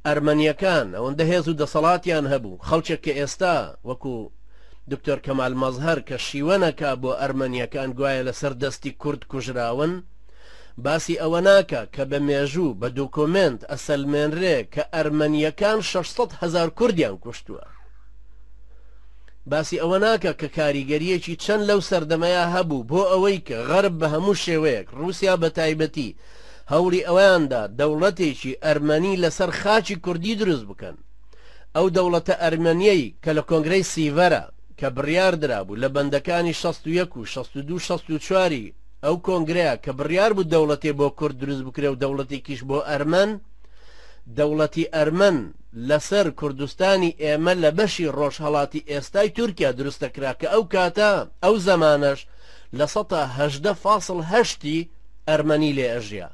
ئەرمەنیەکان ئەوەندە هێز و دەسەڵاتیان هەبوو خەڵکێک کە ئێستا وەکو دکتۆر کەمال مەزهەر کە شیوەنەکە بۆ ئەرمەنیەکان گوایە لەسەر دەستی کورد کوژراون باسی ئەوە ناکە کە بە مێژوو بە دوکۆمنت ئەسەلمێنرێ کە ئەرمەنیەکان 600,000 کوردیان کوشتووە. باسی ئەوە ناکە کە کاریگەریەکی چەند لەو سەردەمەیە هەبوو بۆ ئەوەی کە غەرب بە هەموو شێوەیەک رووسیا بە تایبەتی هەوڵی ئەویاندا دەوڵەتێکی ئەرمەنی لەسەر خاچی کوردی دروست بکەن. ئەو دەوڵەتە ئەرمەنیەی کە لە کۆنگرەی سیڤەرە کە بڕیار درابوو لە بەندەکانی 61 و 62 64 ئەو کۆنگرەیە کە بڕیار بوو دەوڵەتێ بۆ کورد دروست بکرێ و دەوڵەتێکیش بۆ ئەرمەن، دەوڵەتی ئەرمەن لەسەر کوردستانی ئێمە لە بەشی ڕۆژهەڵاتی ئێستای تورکیا دروستەکرا کە ئەو کاتە ئەو زەمانەش لە 18.8 ئەرمەنی لێ ئەژیا.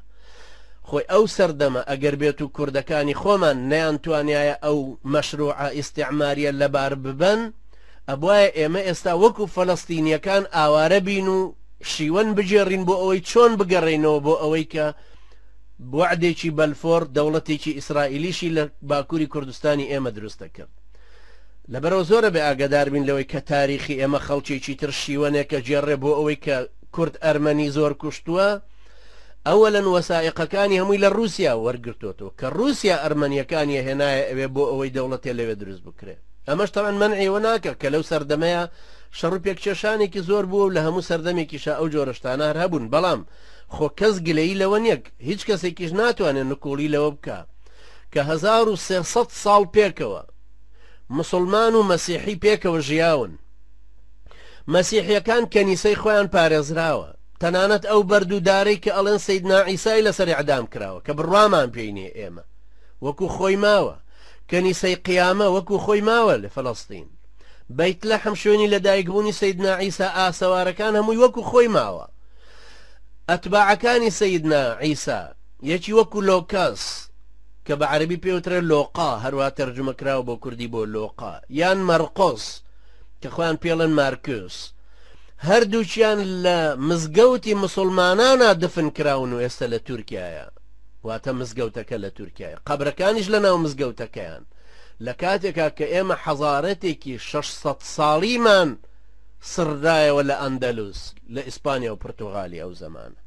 خۆی ئەو سەردەمە ئەگەر بێت و کوردەکانی خۆمان نەیانتوانایە ئەو مەشروعە ئیستیعماریە لەبار ببەن، ئەبوایە ئێمە ئێستا وەکو فەلەستینیەکان ئاوارە بین و شیوەن بجێڕین بۆ ئەوەی چۆن بگەڕێنەوە بۆ ئەوەی کە بوعدێکی بەلفۆر دەوڵەتێکی ئیسرائیلیشی لە باکووری کوردستانی ئێمە دروستە کرد. لەبەرەوە زۆرە بێ ئاگادار بین لەوەی کە تاریخی ئێمە خەڵکێکی تر شیوەنێکە جێڕێ بۆ ئەوەی کە کورد ئەرمەنی زۆر کوشتووە. ئەوەلەن وەسائقەکانی هەمووی لە رووسیا وەرگرتوتەوە کە رووسیا ئەرمەنیەکانی هێنایە ئەوێ بۆ ئەوەی دەوڵەتێ لەوێ دروست بکرێ. ئەمەش تەمان منعیوە ناکە کە لەو سەردەمەیە شەڕ و پێکچێشانێکی زۆر بووە و لە هەموو سەردەمێکیشە ئەو جۆرەشتانە هەر هەبوون، بەڵام خۆ کەس گلەیی لەوە نیەک، هیچ کەسێکیش ناتوانێت نکۆڵی لەوە بکە کە 1300 ساڵ پێکەوە مسلمان و مەسیحی پێکەوە ژیاون. مەسیحیەکان کەنیسەی خۆیان پارێزراوە، تەنانەت ئەو بەردوودارەی کە ئەڵێن سەیدنا عیسای لەسەر ئیعدام کراوە کە بڕوامان پێینێ ئێمە وەکو خۆی ماوە، کەنیسەی قیامە وەکو خۆی ماوە لە فەڵەستین، بەیت لەحم شوێنی لەدایکبوونی سەیدنا عیسا ئاسەوارەکان هەمووی وەکو خۆی ماوە. ئەتباعەکانی سەیدنا عیسا یەکی وەکو لۆکاس کە بە عەربی پێوترە لۆقا، هەروە تەرجمە کراوە بۆ کوردی بۆ لۆقا، یان مەرقۆس کە خۆیان پێڵێن مارکۆس، هەردووچیان لە مزگەوتی مسلمانانە دفن کراون و ئێستا لە تورکیایە، واتە مزگەوتەکە لە تورکیایە، قەبرەکانیش لە ناو مزگەوتەکەیان لە کاتێکا کە ئێمە حەزارەتێکی 600 ساڵیمان سڕدایەوە لە ئەندەلوس لە ئیسپانیا و پرتوغالی ئەو زەمانە.